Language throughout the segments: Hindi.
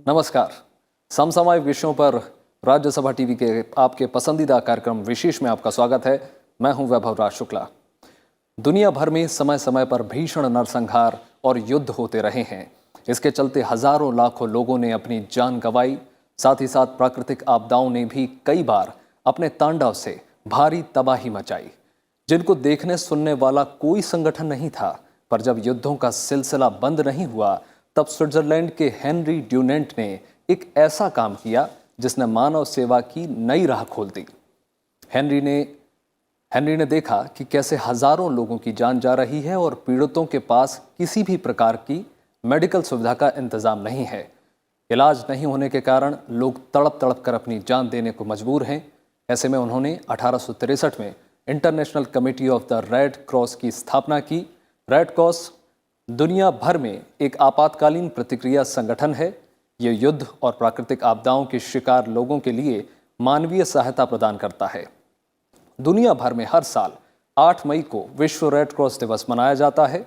नमस्कार। समसामयिक विषयों पर राज्यसभा टीवी के आपके पसंदीदा कार्यक्रम विशेष में आपका स्वागत है। मैं हूं वैभव राज शुक्ला। दुनिया भर में समय समय पर भीषण नरसंहार और युद्ध होते रहे हैं। इसके चलते हजारों लाखों लोगों ने अपनी जान गंवाई। साथ ही साथ प्राकृतिक आपदाओं ने भी कई बार अपने तांडव से भारी तबाही मचाई, जिनको देखने सुनने वाला कोई संगठन नहीं था। पर जब युद्धों का सिलसिला बंद नहीं हुआ, तब स्विट्जरलैंड के हेनरी ड्यूनेंट ने एक ऐसा काम किया जिसने मानव सेवा की नई राह खोल दी। हेनरी ने देखा कि कैसे हजारों लोगों की जान जा रही है और पीड़ितों के पास किसी भी प्रकार की मेडिकल सुविधा का इंतजाम नहीं है। इलाज नहीं होने के कारण लोग तड़प तड़प कर अपनी जान देने को मजबूर हैं। ऐसे में उन्होंने 1863 में international committee of the red cross की स्थापना की। रेड क्रॉस दुनिया भर में एक आपातकालीन प्रतिक्रिया संगठन है। ये युद्ध और प्राकृतिक आपदाओं के शिकार लोगों के लिए मानवीय सहायता प्रदान करता है। दुनिया भर में हर साल 8 मई को विश्व रेड क्रॉस दिवस मनाया जाता है।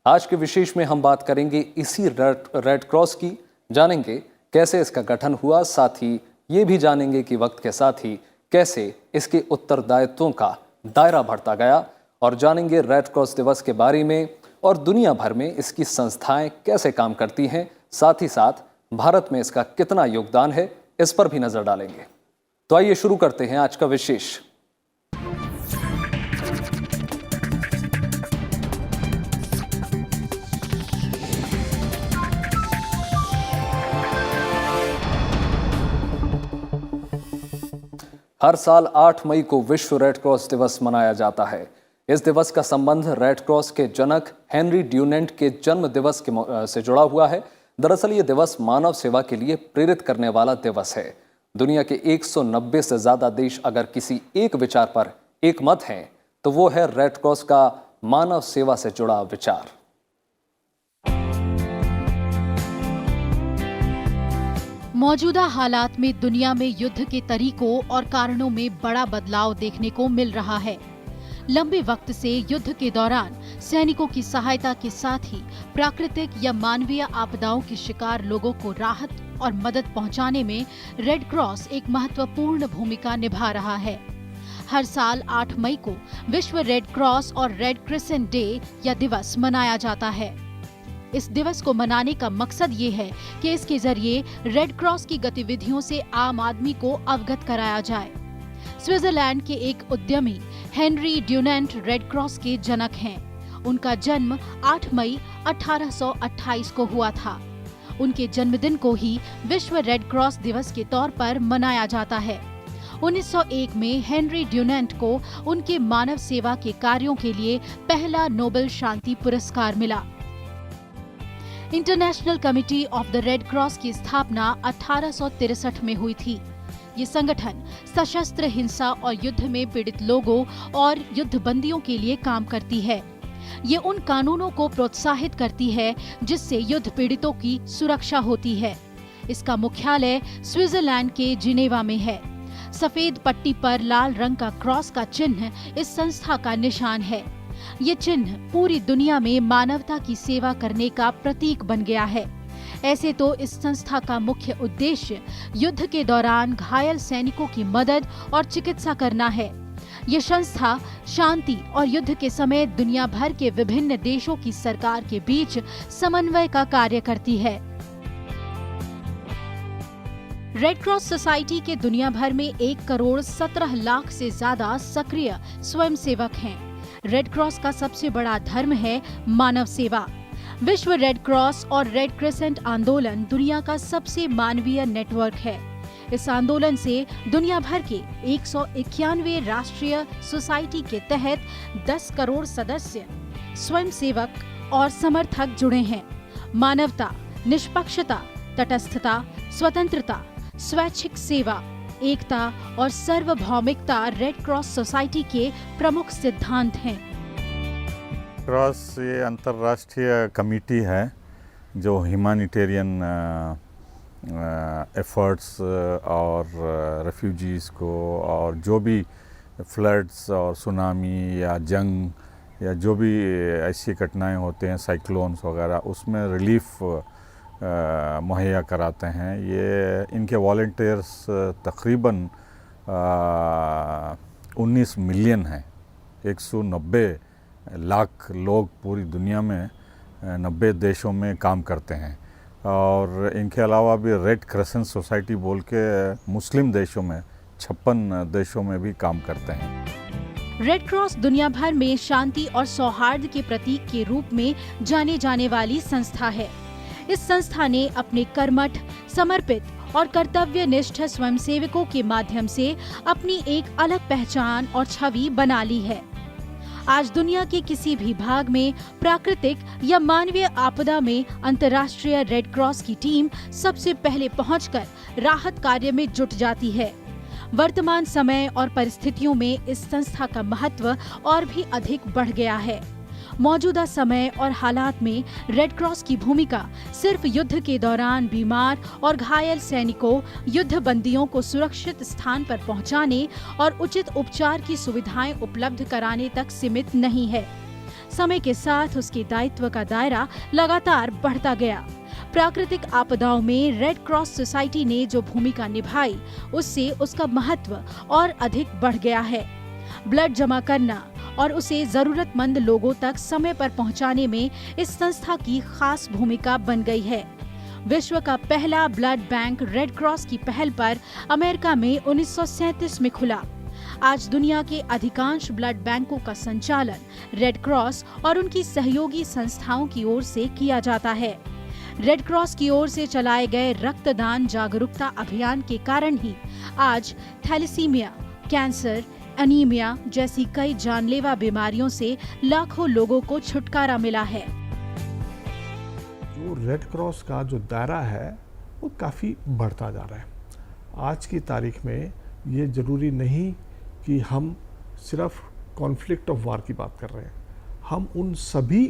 आज के विशेष में हम बात करेंगे इसी रेड क्रॉस की। जानेंगे कैसे इसका गठन हुआ, साथ ही ये भी जानेंगे कि वक्त के साथ ही कैसे इसके उत्तरदायित्वों का दायरा बढ़ता गया, और जानेंगे रेड क्रॉस दिवस के बारे में और दुनिया भर में इसकी संस्थाएं कैसे काम करती हैं। साथ ही साथ भारत में इसका कितना योगदान है, इस पर भी नजर डालेंगे। तो आइए शुरू करते हैं आज का विशेष। हर साल 8 मई को विश्व रेड क्रॉस दिवस मनाया जाता है। इस दिवस का संबंध रेड क्रॉस के जनक हेनरी ड्यूनेंट के जन्म दिवस से जुड़ा हुआ है। दरअसल ये दिवस मानव सेवा के लिए प्रेरित करने वाला दिवस है। दुनिया के 190 से ज्यादा देश अगर किसी एक विचार पर एक मत हैं, तो वो है रेड क्रॉस का मानव सेवा से जुड़ा विचार। मौजूदा हालात में दुनिया में युद्ध के तरीकों और कारणों में बड़ा बदलाव देखने को मिल रहा है। लंबे वक्त से युद्ध के दौरान सैनिकों की सहायता के साथ ही प्राकृतिक या मानवीय आपदाओं के शिकार लोगों को राहत और मदद पहुंचाने में रेड क्रॉस एक महत्वपूर्ण भूमिका निभा रहा है। हर साल 8 मई को विश्व रेड क्रॉस और रेड क्रिसेंट डे या दिवस मनाया जाता है। इस दिवस को मनाने का मकसद ये है कि इसके जरिए रेड क्रॉस की गतिविधियों से आम आदमी को अवगत कराया जाए। स्विट्जरलैंड के एक उद्यमी हेनरी ड्यूनेंट रेड क्रॉस के जनक हैं। उनका जन्म 8 मई 1828 को हुआ था। उनके जन्मदिन को ही विश्व रेड क्रॉस दिवस के तौर पर मनाया जाता है। 1901 में हेनरी ड्यूनेंट को उनके मानव सेवा के कार्यों के लिए पहला नोबेल शांति पुरस्कार मिला। International committee of the red cross की स्थापना 1863 में हुई थी। ये संगठन सशस्त्र हिंसा और युद्ध में पीड़ित लोगों और युद्धबंदियों के लिए काम करती है। ये उन कानूनों को प्रोत्साहित करती है जिससे युद्ध पीड़ितों की सुरक्षा होती है। इसका मुख्यालय स्विट्जरलैंड के जिनेवा में है। सफेद पट्टी पर लाल रंग का क्रॉस का चिन्ह इस संस्था का निशान है। ये चिन्ह पूरी दुनिया में मानवता की सेवा करने का प्रतीक बन गया है। ऐसे तो इस संस्था का मुख्य उद्देश्य युद्ध के दौरान घायल सैनिकों की मदद और चिकित्सा करना है। ये संस्था शांति और युद्ध के समय दुनिया भर के विभिन्न देशों की सरकार के बीच समन्वय का कार्य करती है। रेड क्रॉस सोसाइटी के दुनिया भर में 1 करोड़ 17 लाख से ज्यादा सक्रिय स्वयंसेवक हैं। रेड क्रॉस का सबसे बड़ा धर्म है मानव सेवा। विश्व रेड क्रॉस और रेड क्रिसेंट आंदोलन दुनिया का सबसे मानवीय नेटवर्क है। इस आंदोलन से दुनिया भर के 191 राष्ट्रीय सोसाइटी के तहत 10 करोड़ सदस्य, स्वयंसेवक और समर्थक जुड़े हैं। मानवता, निष्पक्षता, तटस्थता, स्वतंत्रता, स्वैच्छिक सेवा, एकता और सार्वभौमिकता रेड क्रॉस सोसाइटी के प्रमुख सिद्धांत हैं। क्रॉस ये अंतर्राष्ट्रीय कमेटी है जो ह्यूमैनिटेरियन एफर्ट्स और रेफ्यूजीज़ को और जो भी फ्लड्स और सुनामी या जंग या जो भी ऐसी घटनाएं होते हैं, साइक्लोन्स वगैरह, उसमें रिलीफ मुहैया कराते हैं। ये इनके वॉलंटियर्स तकरीबन 19 मिलियन हैं। 190 लाख लोग पूरी दुनिया में 90 देशों में काम करते हैं। और इनके अलावा भी रेड क्रेसेंट सोसाइटी बोल के मुस्लिम देशों में 56 देशों में भी काम करते हैं। रेड क्रॉस दुनिया भर में शांति और सौहार्द के प्रतीक के रूप में जाने जाने वाली संस्था है। इस संस्था ने अपने कर्मठ, समर्पित और कर्तव्यनिष्ठ स्वयंसेवकों के माध्यम से अपनी एक अलग पहचान और छवि बना ली है। आज दुनिया के किसी भी भाग में प्राकृतिक या मानवीय आपदा में अंतर्राष्ट्रीय रेड क्रॉस की टीम सबसे पहले पहुंचकर राहत कार्य में जुट जाती है। वर्तमान समय और परिस्थितियों में इस संस्था का महत्व और भी अधिक बढ़ गया है। मौजूदा समय और हालात में रेड क्रॉस की भूमिका सिर्फ युद्ध के दौरान बीमार और घायल सैनिकों, युद्ध बंदियों को सुरक्षित स्थान पर पहुंचाने और उचित उपचार की सुविधाएं उपलब्ध कराने तक सीमित नहीं है। समय के साथ उसके दायित्व का दायरा लगातार बढ़ता गया। प्राकृतिक आपदाओं में रेड क्रॉस सोसाइटी ने जो भूमिका निभाई, उससे उसका महत्व और अधिक बढ़ गया है। ब्लड जमा करना और उसे जरूरतमंद लोगों तक समय पर पहुंचाने में इस संस्था की खास भूमिका बन गई है। विश्व का पहला ब्लड बैंक रेड क्रॉस की पहल पर अमेरिका में 1937 में खुला। आज दुनिया के अधिकांश ब्लड बैंकों का संचालन रेड क्रॉस और उनकी सहयोगी संस्थाओं की ओर से किया जाता है। रेड क्रॉस की ओर से चलाए गए रक्तदान जागरूकता अभियान के कारण ही आज थैलेसीमिया, कैंसर, एनीमिया जैसी कई जानलेवा बीमारियों से लाखों लोगों को छुटकारा मिला है। जो रेड क्रॉस का जो दायरा है वो काफ़ी बढ़ता जा रहा है। आज की तारीख में ये ज़रूरी नहीं कि हम सिर्फ कॉन्फ्लिक्ट ऑफ वार की बात कर रहे हैं। हम उन सभी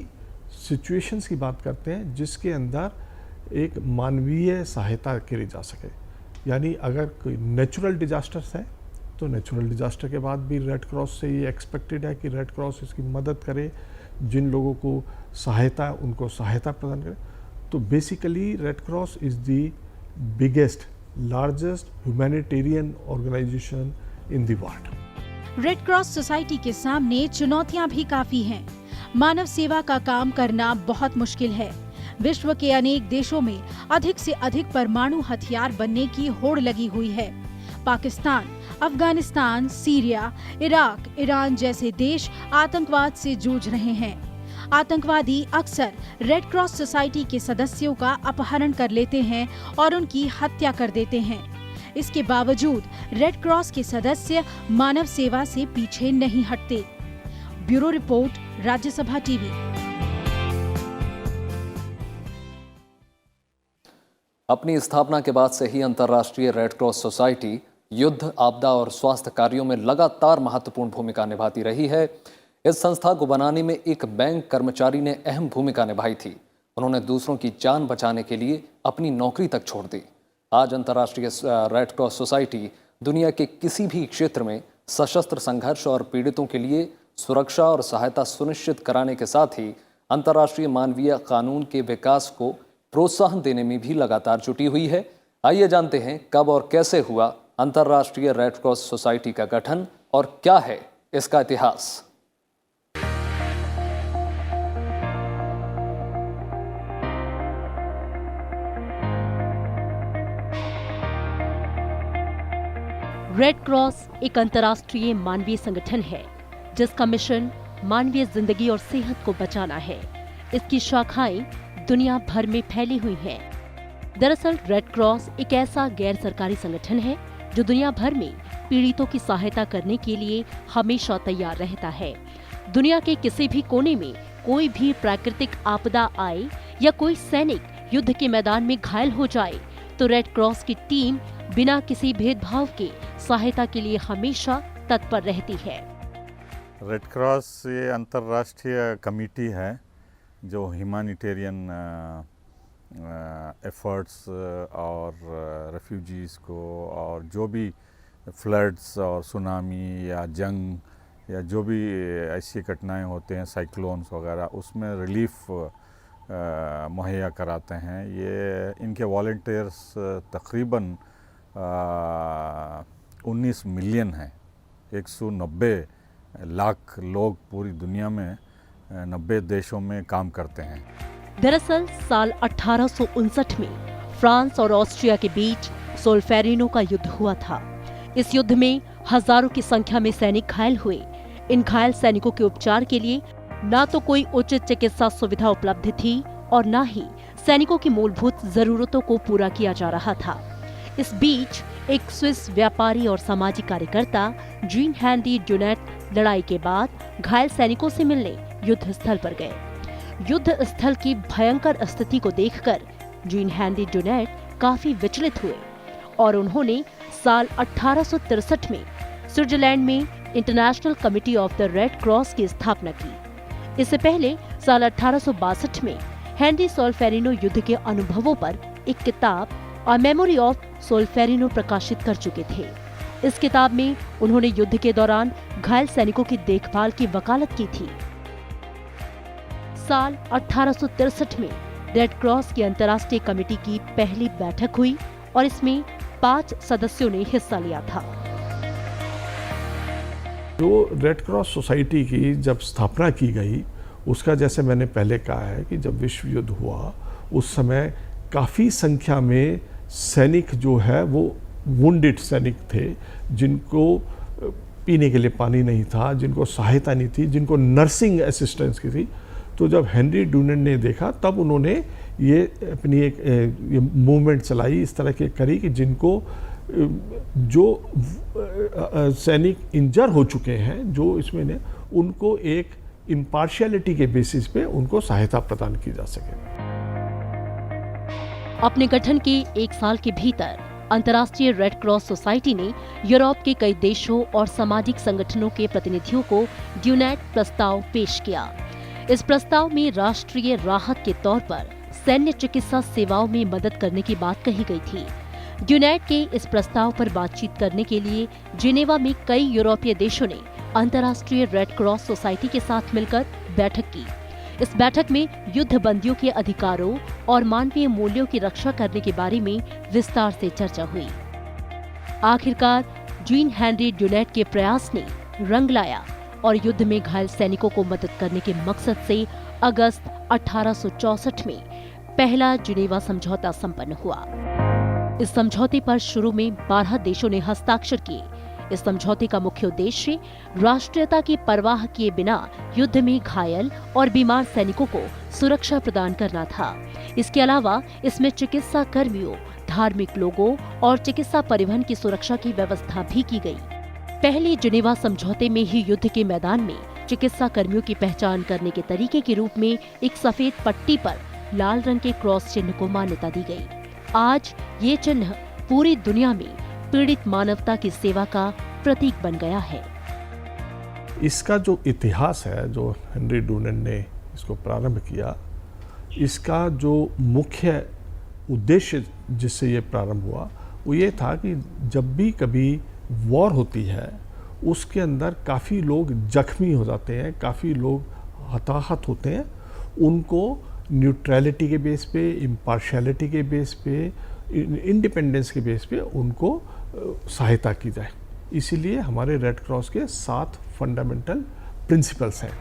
सिचुएशंस की बात करते हैं जिसके अंदर एक मानवीय सहायता करी जा सके। यानी अगर कोई नेचुरल डिजास्टर्स है तो नेचुरल डिजास्टर के बाद भी रेड क्रॉस से ये एक्सपेक्टेड है कि रेड क्रॉस इसकी मदद करे, जिन लोगों को सहायता उनको सहायता प्रदान करे। तो basically Red Cross is the biggest, largest humanitarian organization in the world. Red Cross Society के सामने चुनौतियां भी काफी हैं। मानव सेवा का काम करना बहुत मुश्किल है। विश्व के अनेक देशों में अधिक से अधिक परमाणु हथियार बनने की होड़ लगी हुई है। Pakistan, Afghanistan, Syria, Iraq, Iran जैसे देश आतंकवाद से जूझ रहे हैं। आतंकवादी अक्सर रेड क्रॉस सोसाइटी के सदस्यों का अपहरण कर लेते हैं और उनकी हत्या कर देते हैं। इसके बावजूद रेड क्रॉस के सदस्य मानव सेवा से पीछे नहीं हटते। Bureau report, Rajya Sabha TV. अपनी स्थापना के बाद से ही अंतर्राष्ट्रीय रेड क्रॉस सोसाइटी युद्ध, आपदा और स्वास्थ्य कार्यों में लगातार महत्वपूर्ण भूमिका निभाती रही है। इस संस्था को बनाने में एक बैंक कर्मचारी ने अहम भूमिका निभाई थी। उन्होंने दूसरों की जान बचाने के लिए अपनी नौकरी तक छोड़ दी। आज अंतर्राष्ट्रीय रेड क्रॉस सोसाइटी दुनिया के किसी भी क्षेत्र में सशस्त्र संघर्ष और पीड़ितों के लिए सुरक्षा और सहायता सुनिश्चित कराने के साथ ही अंतर्राष्ट्रीय मानवीय कानून के विकास को प्रोत्साहन देने में भी लगातार जुटी हुई है। आइए जानते हैं कब और कैसे हुआ अंतर्राष्ट्रीय रेड क्रॉस सोसाइटी का गठन और क्या है इसका इतिहास। रेड क्रॉस एक अंतर्राष्ट्रीय मानवीय संगठन है जिसका मिशन मानवीय जिंदगी और सेहत को बचाना है। इसकी शाखाएं दुनिया भर में फैली हुई हैं। दरअसल रेड क्रॉस एक ऐसा गैर सरकारी संगठन है जो दुनिया भर में पीड़ितों की सहायता करने के लिए हमेशा तैयार रहता है। दुनिया के किसी भी कोने में कोई भी प्राकृतिक आपदा आए या कोई सैनिक युद्ध के मैदान में घायल हो जाए तो रेड क्रॉस की टीम बिना किसी भेदभाव के सहायता के लिए हमेशा तत्पर रहती है। रेड क्रॉस ये अंतर्राष्ट्रीय कमेटी है जो ह्यूमैनिटेरियन एफर्ट्स और रेफ्यूजीज़ को और जो भी फ्लड्स और सुनामी या जंग या जो भी ऐसी घटनाएं होते हैं, साइक्लोन्स वगैरह, उसमें रिलीफ मुहैया कराते हैं। ये इनके वॉलंटियर्स तकरीबन 19 मिलियन हैं। 190 लाख लोग पूरी दुनिया में 90 देशों में काम करते हैं। दरअसल साल 1859 में फ्रांस और ऑस्ट्रिया के बीच सोल्फेरिनो का युद्ध हुआ था। इस युद्ध में हजारों की संख्या में सैनिक घायल हुए। इन घायल सैनिकों के उपचार के लिए न तो कोई उचित चिकित्सा सुविधा उपलब्ध थी और न ही सैनिकों की मूलभूत जरूरतों को पूरा किया जा रहा था। इस बीच एक स्विस व्यापारी और सामाजिक कार्यकर्ता जीन हेनरी ड्यूनेट लड़ाई के बाद घायल सैनिकों से मिलने युद्ध स्थल पर गए। युद्ध स्थल की भयंकर स्थिति को देखकर जीन हेनरी ड्यूनेट काफी विचलित हुए और उन्होंने साल 1863 में स्विट्जरलैंड में international committee of the red cross की स्थापना की। इससे पहले साल 1862 में हेनरी सोल्फेरिनो युद्ध के अनुभवों पर एक किताब अ मेमोरी ऑफ सोल्फेरिनो प्रकाशित कर चुके थे। इस किताब में उन्होंने युद्ध के दौरान घायल सैनिकों की देखभाल की वकालत की थी। साल 1863 में रेड क्रॉस की अंतर्राष्ट्रीय कमेटी की पहली बैठक हुई और इसमें 5 सदस्यों ने हिस्सा लिया था। जो रेड क्रॉस सोसाइटी की जब स्थापना की गई, उसका जैसे मैंने पहले कहा है कि जब विश्व युद्ध हुआ उस समय काफ़ी संख्या में सैनिक जो है वो वुंडेड सैनिक थे, जिनको पीने के लिए पानी नहीं था, जिनको सहायता नहीं थी, जिनको नर्सिंग असिस्टेंस की थी। तो जब हेनरी ड्यूनेट ने देखा तब उन्होंने ये अपनी एक ये मूवमेंट चलाई, इस तरह के करी कि जिनको जो सैनिक इंजर हो चुके हैं, जो इसमें ने उनको एक इम्पार्शियलिटी के बेसिस पे उनको सहायता प्रदान की जा सके। अपने गठन के 1 साल के भीतर अंतर्राष्ट्रीय रेड क्रॉस सोसाइटी ने यूरोप के कई देशों और सामाजिक संगठनों के प्रतिनिधियों को ड्यूनेट प्रस्ताव पेश किया। इस प्रस्ताव में राष्ट्रीय राहत के तौर पर सैन्य चिकित्सा सेवाओं में मदद करने की बात कही गई थी। ड्यूनेट के इस प्रस्ताव पर बातचीत करने के लिए जिनेवा में कई यूरोपीय देशों ने अंतर्राष्ट्रीय रेड क्रॉस सोसाइटी के साथ मिलकर बैठक की। इस बैठक में युद्ध बंदियों के अधिकारों और मानवीय मूल्यों की रक्षा करने के बारे में विस्तार से चर्चा हुई। आखिरकार जीन हेनरी ड्यूनेट के प्रयास ने रंग लाया और युद्ध में घायल सैनिकों को मदद करने के मकसद से अगस्त 1864 में पहला जिनेवा समझौता संपन्न हुआ। इस समझौते पर शुरू में 12 देशों ने हस्ताक्षर किए। इस समझौते का मुख्य उद्देश्य राष्ट्रीयता की परवाह किए बिना युद्ध में घायल और बीमार सैनिकों को सुरक्षा प्रदान करना था। इसके अलावा इसमें चिकित्सा कर्मियों, धार्मिक लोगों और चिकित्सा परिवहन की सुरक्षा की व्यवस्था भी की गई। पहले जिनेवा समझौते में ही युद्ध के मैदान में चिकित्सा कर्मियों की पहचान करने के तरीके के रूप में एक सफेद पट्टी पर लाल रंग के क्रॉस चिन्ह को मान्यता दी गई। आज ये चिन्ह पूरी दुनिया में पीड़ित मानवता की सेवा का प्रतीक बन गया है। इसका जो इतिहास है, जो हेनरी ड्यूनेट ने इसको प्रारंभ किया, इसका जो मुख्य उद्देश्य जिससे ये प्रारंभ हुआ वो ये था कि जब भी कभी वॉर होती है उसके अंदर काफ़ी लोग जख्मी हो जाते हैं, काफ़ी लोग हताहत होते हैं, उनको न्यूट्रलिटी के बेस पे, इम्पार्शियलिटी के बेस पे, इंडिपेंडेंस के बेस पे उनको सहायता की जाए। इसीलिए हमारे रेड क्रॉस के 7 फंडामेंटल प्रिंसिपल्स हैं।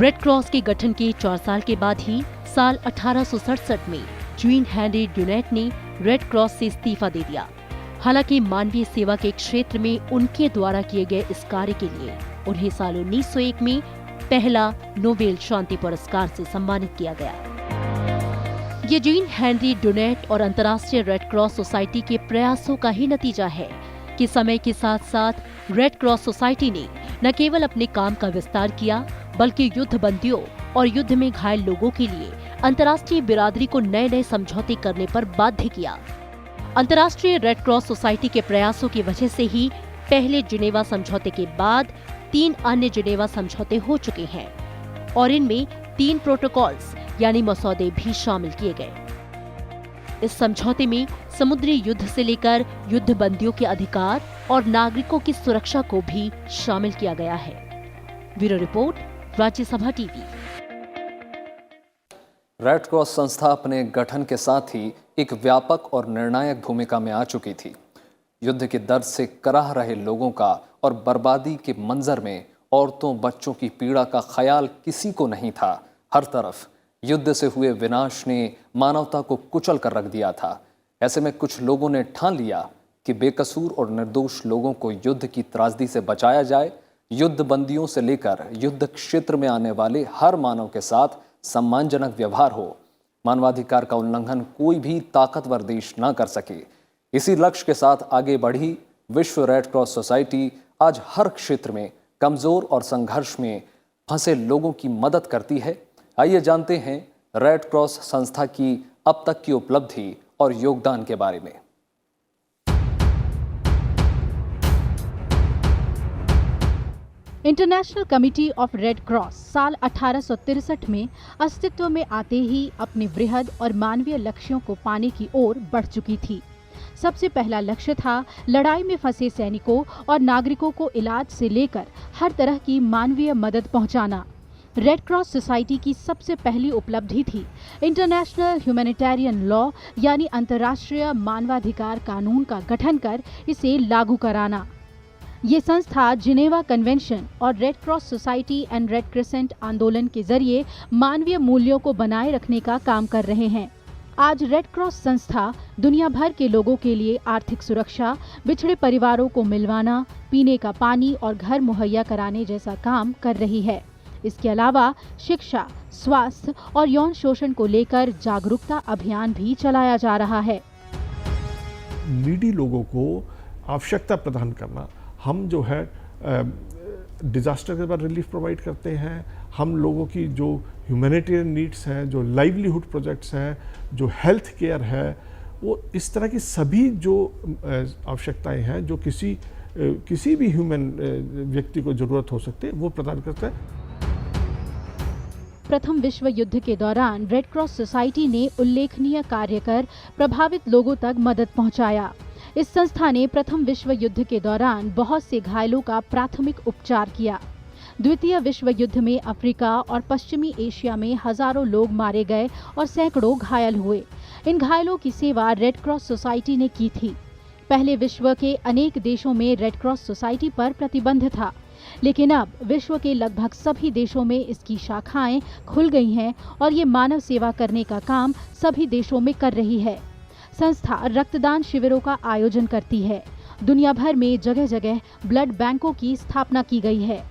रेड क्रॉस के गठन के 4 साल के बाद ही साल 1867 में जीन हेनरी ड्यूनेट ने रेड क्रॉस से इस्तीफा दे दिया। हालांकि मानवीय सेवा के क्षेत्र में उनके द्वारा किए गए इस कार्य के लिए उन्हें साल 1901 में पहला नोबेल शांति पुरस्कार से सम्मानित किया गया। ये जीन हेनरी ड्यूनेट और अंतर्राष्ट्रीय रेड क्रॉस सोसाइटी के प्रयासों का ही नतीजा है कि समय के साथ साथ रेड क्रॉस सोसाइटी ने न केवल अपने काम का विस्तार किया, बल्कि युद्ध बंदियों और युद्ध में घायल लोगों के लिए अंतर्राष्ट्रीय बिरादरी को नए नए समझौते करने पर बाध्य किया। अंतर्राष्ट्रीय रेड क्रॉस सोसाइटी के प्रयासों की वजह से ही पहले जिनेवा समझौते के बाद 3 अन्य जिनेवा समझौते हो चुके हैं और इनमें 3 प्रोटोकॉल्स यानी मसौदे भी शामिल किए गए। इस समझौते में समुद्री युद्ध से लेकर युद्ध बंदियों के अधिकार और नागरिकों की सुरक्षा को भी शामिल किया गया है। Bureau report, Rajya Sabha TV. Red cross संस्था अपने गठन के साथ ही एक व्यापक और निर्णायक भूमिका में आ चुकी थी। युद्ध के दर्द से कराह रहे लोगों का और बर्बादी के मंजर में औरतों बच्चों की पीड़ा का ख्याल किसी को नहीं था। हर तरफ युद्ध से हुए विनाश ने मानवता को कुचल कर रख दिया था। ऐसे में कुछ लोगों ने ठान लिया कि बेकसूर और निर्दोष लोगों को युद्ध की त्रासदी से बचाया जाए। युद्ध बंदियों से लेकर युद्ध क्षेत्र में आने वाले हर मानव के साथ सम्मानजनक व्यवहार हो। मानवाधिकार का उल्लंघन कोई भी ताकतवर देश न कर सके। इसी लक्ष्य के साथ आगे बढ़ी विश्व रेड क्रॉस सोसाइटी आज हर क्षेत्र में कमजोर और संघर्ष में फंसे लोगों की मदद करती है। आइए जानते हैं रेड क्रॉस संस्था की अब तक की उपलब्धि और योगदान के बारे में। International committee of red cross साल 1863 में अस्तित्व में आते ही अपने वृहद और मानवीय लक्ष्यों को पाने की ओर बढ़ चुकी थी। सबसे पहला लक्ष्य था लड़ाई में फंसे सैनिकों और नागरिकों को इलाज से लेकर हर तरह की मानवीय मदद पहुंचाना। रेड क्रॉस सोसाइटी की सबसे पहली उपलब्धि थी इंटरनेशनल ह्यूमैनिटेरियन लॉ यानी अंतर्राष्ट्रीय मानवाधिकार कानून का गठन कर इसे लागू कराना। ये संस्था जिनेवा कन्वेंशन और red Cross society and red crescent आंदोलन के जरिए मानवीय मूल्यों को बनाए रखने का काम कर रहे हैं। आज रेड क्रॉस संस्था दुनिया भर के लोगों के लिए आर्थिक सुरक्षा, बिछड़े परिवारों को मिलवाना, पीने का पानी और घर मुहैया कराने जैसा काम कर रही है। इसके अलावा शिक्षा, स्वास्थ्य और यौन शोषण को लेकर जागरूकता अभियान भी चलाया जा रहा है। नीडी लोगों को आवश्यकता प्रदान करना, हम जो है डिज़ास्टर के बाद रिलीफ प्रोवाइड करते हैं। हम लोगों की जो ह्यूमैनिटेरियन नीड्स हैं, जो लाइवलीहुड प्रोजेक्ट्स हैं, जो हेल्थ केयर है, वो इस तरह की सभी जो आवश्यकताएं हैं जो किसी भी ह्यूमन व्यक्ति को ज़रूरत हो सकती है, वो प्रदान करता है। प्रथम विश्व युद्ध के दौरान रेड क्रॉस सोसाइटी ने उल्लेखनीय कार्य कर प्रभावित लोगों तक मदद पहुंचाया। इस संस्था ने प्रथम विश्व युद्ध के दौरान बहुत से घायलों का प्राथमिक उपचार किया। द्वितीय विश्व युद्ध में अफ्रीका और पश्चिमी एशिया में हजारों लोग मारे गए और सैकड़ों घायल हुए। इन घायलों की सेवा रेड क्रॉस सोसाइटी ने की थी। पहले विश्व के अनेक देशों में रेड क्रॉस सोसाइटी पर प्रतिबंध था, लेकिन अब विश्व के लगभग सभी देशों में इसकी शाखाएं खुल गई हैं और ये मानव सेवा करने का काम सभी देशों में कर रही है। संस्था रक्तदान शिविरों का आयोजन करती है। दुनिया भर में जगह जगह ब्लड बैंकों की स्थापना की गई है।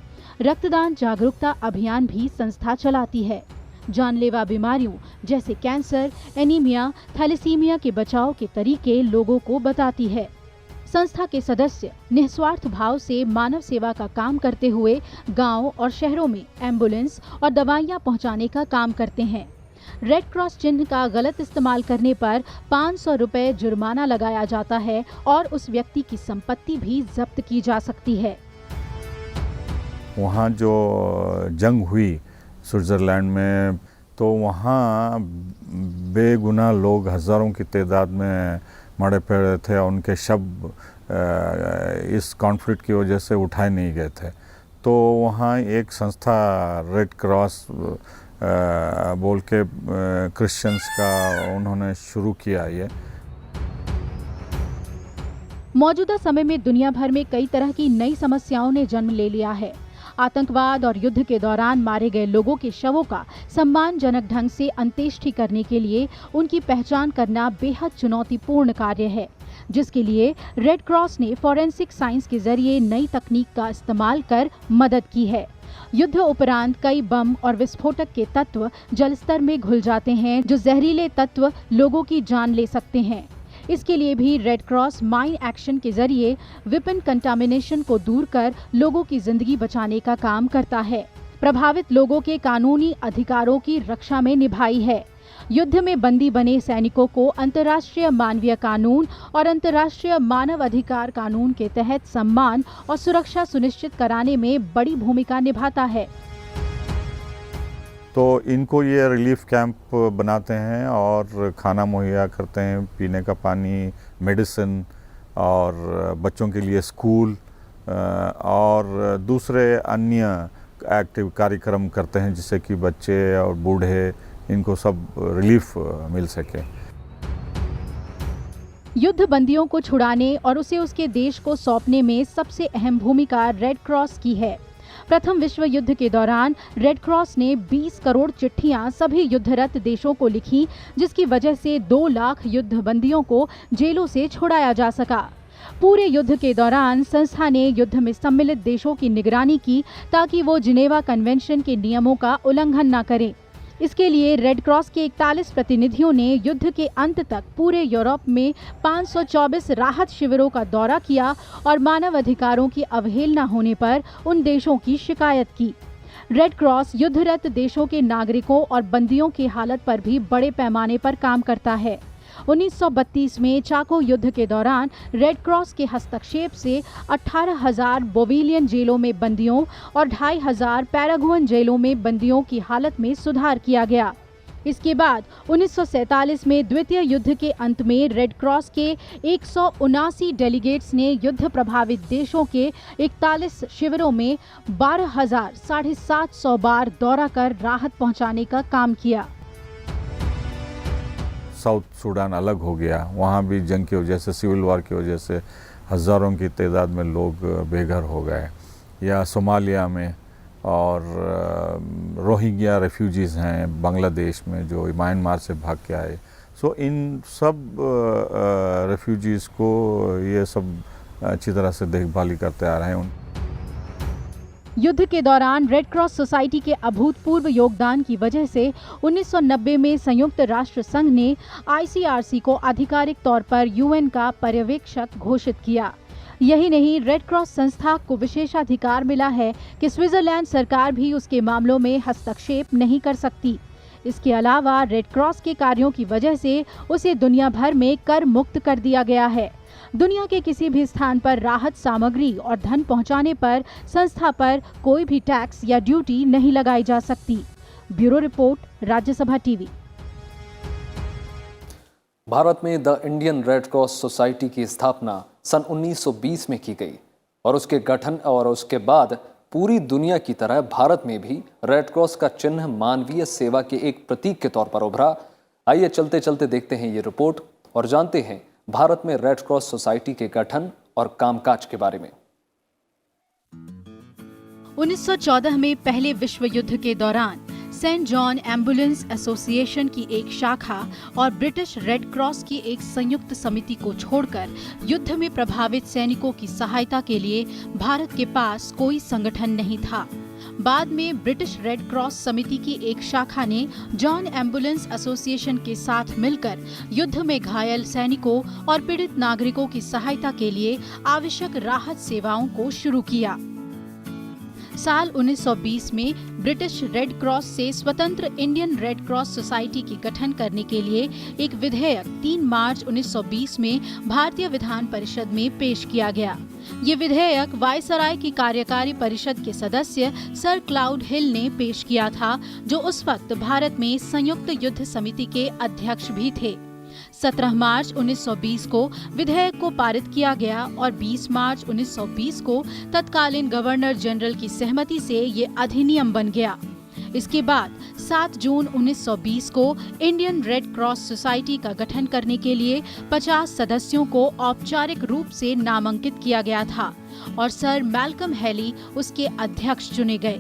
रक्तदान जागरूकता अभियान भी संस्था चलाती है। जानलेवा बीमारियों जैसे कैंसर, एनीमिया, थैलेसीमिया के बचाव के तरीके लोगों को बताती है। संस्था के सदस्य निस्वार्थ भाव से मानव सेवा का काम करते हुए गांव और शहरों में एम्बुलेंस और दवाइयां पहुंचाने का काम करते हैं। रेड क्रॉस चिन्ह का गलत इस्तेमाल करने पर 500 रुपए जुर्माना लगाया जाता है और उस व्यक्ति की संपत्ति भी जब्त की जा सकती है। वहाँ जो जंग हुई स्विट्ज़रलैंड में, तो वहाँ बेगुनाह लोग हज़ारों की तादाद में मरे पड़े थे और उनके शव इस कॉन्फ्लिक्ट की वजह से उठाए नहीं गए थे। तो वहाँ एक संस्था रेड क्रॉस बोल के क्रिश्चियंस का उन्होंने शुरू किया। ये मौजूदा समय में दुनिया भर में कई तरह की नई समस्याओं ने जन्म ले लिया है। आतंकवाद और युद्ध के दौरान मारे गए लोगों के शवों का सम्मानजनक ढंग से अंत्येष्टि करने के लिए उनकी पहचान करना बेहद चुनौतीपूर्ण कार्य है, जिसके लिए रेड क्रॉस ने फॉरेंसिक साइंस के जरिए नई तकनीक का इस्तेमाल कर मदद की है। युद्ध उपरांत कई बम और विस्फोटक के तत्व जलस्तर में घुल जाते हैं, जो जहरीले तत्व लोगों की जान ले सकते हैं। इसके लिए भी रेड क्रॉस माइन एक्शन के जरिए वेपन कंटामिनेशन को दूर कर लोगों की जिंदगी बचाने का काम करता है। प्रभावित लोगों के कानूनी अधिकारों की रक्षा में निभाई है। युद्ध में बंदी बने सैनिकों को अंतर्राष्ट्रीय मानवीय कानून और अंतर्राष्ट्रीय मानव अधिकार कानून के तहत सम्मान और सुरक्षा सुनिश्चित कराने में बड़ी भूमिका निभाता है। तो इनको ये रिलीफ कैंप बनाते हैं और खाना मुहैया करते हैं, पीने का पानी, मेडिसिन और बच्चों के लिए स्कूल और दूसरे अन्य एक्टिव कार्यक्रम करते हैं, जिससे कि बच्चे और बूढ़े इनको सब रिलीफ मिल सके। युद्ध बंदियों को छुड़ाने और उसे उसके देश को सौंपने में सबसे अहम भूमिका रेड क्रॉस की है। प्रथम विश्व युद्ध के दौरान रेड क्रॉस ने 20 करोड़ चिट्ठियां सभी युद्धरत देशों को लिखी, जिसकी वजह से 2 लाख युद्ध बंदियों को जेलों से छुड़ाया जा सका। पूरे युद्ध के दौरान संस्था ने युद्ध में सम्मिलित देशों की निगरानी की ताकि वो जिनेवा कन्वेंशन के नियमों का उल्लंघन न करें। इसके लिए रेड क्रॉस के 41 प्रतिनिधियों ने युद्ध के अंत तक पूरे यूरोप में 524 राहत शिविरों का दौरा किया और मानव अधिकारों की अवहेलना होने पर उन देशों की शिकायत की। रेड क्रॉस युद्धरत देशों के नागरिकों और बंदियों की हालत पर भी बड़े पैमाने पर काम करता है। 1932 में चाको युद्ध के दौरान रेड क्रॉस के हस्तक्षेप से 18,000 बोविलियन जेलों में बंदियों और 2,500 पैरागुअन जेलों में बंदियों की हालत में सुधार किया गया। इसके बाद 1947 में द्वितीय युद्ध के अंत में रेड क्रॉस के 179 डेलीगेट्स ने युद्ध प्रभावित देशों के 41 शिविरों में 12,750 बार दौरा कर राहत पहुंचाने का काम किया। साउथ सूडान अलग हो गया, वहाँ भी जंग की वजह से, सिविल वार की वजह से हज़ारों की तादाद में लोग बेघर हो गए। या सोमालिया में, और रोहिंग्या रेफ्यूजीज़ हैं बांग्लादेश में जो म्यांमार से भाग के आए। सो इन सब रेफ्यूजीज़ को ये सब अच्छी तरह से देखभाल करते आ रहे हैं। युद्ध के दौरान रेड क्रॉस सोसाइटी के अभूतपूर्व योगदान की वजह से 1990 में संयुक्त राष्ट्र संघ ने ICRC को आधिकारिक तौर पर UN का पर्यवेक्षक घोषित किया। यही नहीं, रेड क्रॉस संस्था को विशेषाधिकार मिला है कि स्विट्जरलैंड सरकार भी उसके मामलों में हस्तक्षेप नहीं कर सकती। इसके अलावा रेड क्रॉस के कार्यों की वजह से उसे दुनिया भर में कर मुक्त कर दिया गया है। दुनिया के किसी भी स्थान पर राहत सामग्री और धन पहुंचाने पर संस्था पर कोई भी टैक्स या ड्यूटी नहीं लगाई जा सकती। Bureau report, Rajya Sabha TV. भारत में the Indian Red Cross Society की स्थापना सन 1920 में की गई और उसके गठन और उसके बाद पूरी दुनिया की तरह भारत में भी रेड क्रॉस का चिन्ह मानवीय सेवा के एक प्रतीक के तौर पर उभरा। आइए चलते चलते देखते हैं ये रिपोर्ट और जानते हैं भारत में रेड क्रॉस सोसाइटी के गठन और कामकाज के बारे में। 1914 में पहले विश्व युद्ध के दौरान सेंट जॉन एम्बुलेंस एसोसिएशन की एक शाखा और ब्रिटिश रेड क्रॉस की एक संयुक्त समिति को छोड़कर युद्ध में प्रभावित सैनिकों की सहायता के लिए भारत के पास कोई संगठन नहीं था। बाद में ब्रिटिश रेड क्रॉस समिति की एक शाखा ने जॉन एम्बुलेंस एसोसिएशन के साथ मिलकर युद्ध में घायल सैनिकों और पीड़ित नागरिकों की सहायता के लिए आवश्यक राहत सेवाओं को शुरू किया। साल 1920 में ब्रिटिश रेड क्रॉस से स्वतंत्र इंडियन रेड क्रॉस सोसाइटी की गठन करने के लिए एक विधेयक 3 मार्च 1920 में भारतीय विधान परिषद में पेश किया गया। ये विधेयक वायसराय की कार्यकारी परिषद के सदस्य सर क्लाउड हिल ने पेश किया था, जो उस वक्त भारत में संयुक्त युद्ध समिति के अध्यक्ष भी थे। 17 मार्च 1920 को विधेयक को पारित किया गया और 20 मार्च 1920 को तत्कालीन गवर्नर जनरल की सहमति से ये अधिनियम बन गया। इसके बाद 7 जून 1920 को इंडियन रेड क्रॉस सोसाइटी का गठन करने के लिए 50 सदस्यों को औपचारिक रूप से नामांकित किया गया था और सर मैल्कम हेली उसके अध्यक्ष चुने गए।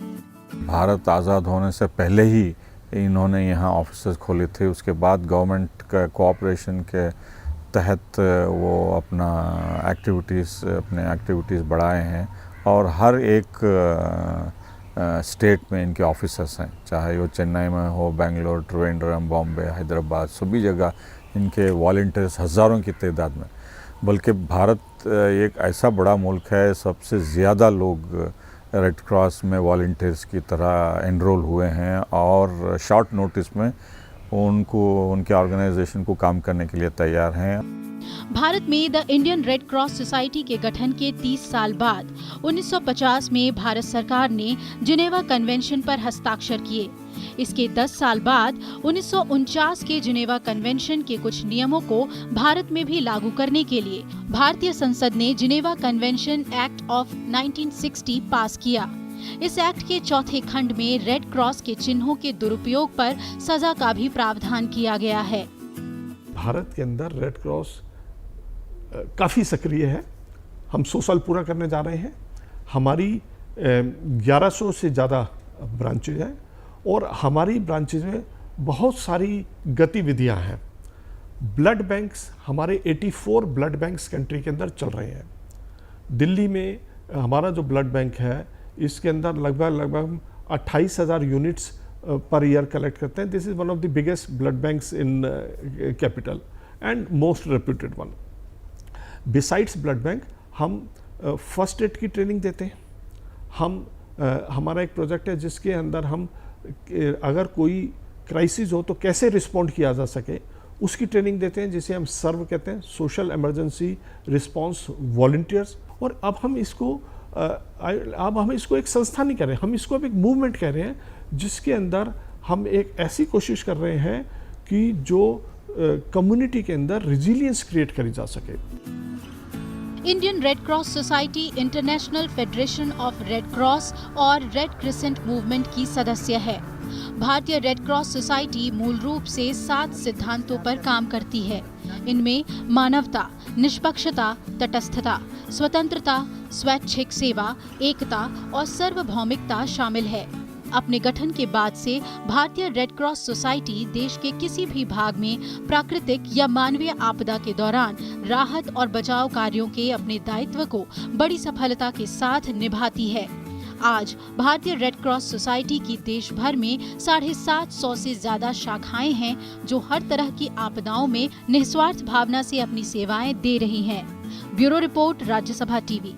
भारत आज़ाद होने से पहले ही इन्होंने यहाँ ऑफिसेज खोले थे। उसके बाद गवर्नमेंट का कोऑपरेशन के तहत वो अपने एक्टिविटीज़ बढ़ाए हैं और हर एक स्टेट में इनके ऑफिसर्स हैं, चाहे वो चेन्नई में हो, बेंगलोर, त्रिवेंद्रम, बॉम्बे, हैदराबाद, सभी जगह इनके वॉलंटियर्स हज़ारों की तादाद में। बल्कि भारत एक ऐसा बड़ा मुल्क है, सबसे ज़्यादा लोग रेड क्रॉस में वॉलंटियर्स की तरह एनरोल हुए हैं और शॉर्ट नोटिस में उनके ऑर्गेनाइजेशन को काम करने के लिए तैयार हैं। भारत में the Indian Red Cross Society के गठन के 30 साल बाद 1950 में भारत सरकार ने जिनेवा कन्वेंशन पर हस्ताक्षर किए। इसके 10 साल बाद 1949 के जिनेवा कन्वेंशन के कुछ नियमों को भारत में भी लागू करने के लिए भारतीय संसद ने जिनेवा कन्वेंशन एक्ट ऑफ 1960 पास किया। इस एक्ट के चौथे खंड में रेड क्रॉस के चिन्हों के दुरुपयोग पर सजा का भी प्रावधान किया गया है। भारत के अंदर रेड क्रॉस काफ़ी सक्रिय है। हम 100 साल पूरा करने जा रहे हैं। हमारी 1100 से ज़्यादा ब्रांचेज हैं और हमारी ब्रांचेज में बहुत सारी गतिविधियां हैं। ब्लड बैंक्स, हमारे 84 ब्लड बैंक्स कंट्री के अंदर चल रहे हैं। दिल्ली में हमारा जो ब्लड बैंक है, इसके अंदर लगभग 28,000 यूनिट्स पर ईयर कलेक्ट करते हैं। This is one of the biggest blood banks in capital and most reputed one. Besides blood bank, हम फर्स्ट एड की ट्रेनिंग देते हैं। हमारा एक प्रोजेक्ट है जिसके अंदर हम अगर कोई क्राइसिस हो तो कैसे रिस्पॉन्ड किया जा सके, उसकी ट्रेनिंग देते हैं, जिसे हम सर्व कहते हैं, सोशल इमरजेंसी रिस्पांस वॉलंटियर्स। और अब हम इसको एक संस्था नहीं कह रहे, हम इसको अब एक मूवमेंट कह रहे हैं, जिसके अंदर हम एक ऐसी कोशिश कर रहे हैं कि जो कम्युनिटी के अंदर रिजिलियंस क्रिएट करी जा सके। Indian Red Cross society international federation of red cross और रेड क्रिसेंट मूवमेंट की सदस्य है। भारतीय रेड क्रॉस सोसाइटी मूल रूप से 7 सिद्धांतों पर काम करती है। इनमें मानवता, निष्पक्षता, तटस्थता, स्वतंत्रता, स्वैच्छिक सेवा, एकता और सार्वभौमिकता शामिल है। अपने गठन के बाद से भारतीय रेड क्रॉस सोसाइटी देश के किसी भी भाग में प्राकृतिक या मानवीय आपदा के दौरान राहत और बचाव कार्यों के अपने दायित्व को बड़ी सफलता के साथ निभाती है। आज भारतीय रेड क्रॉस सोसाइटी की देश भर में 750 से ज्यादा शाखाएं हैं, जो हर तरह की आपदाओं में निस्वार्थ भावना से अपनी सेवाएं दे रही हैं। Bureau report, Rajya Sabha TV.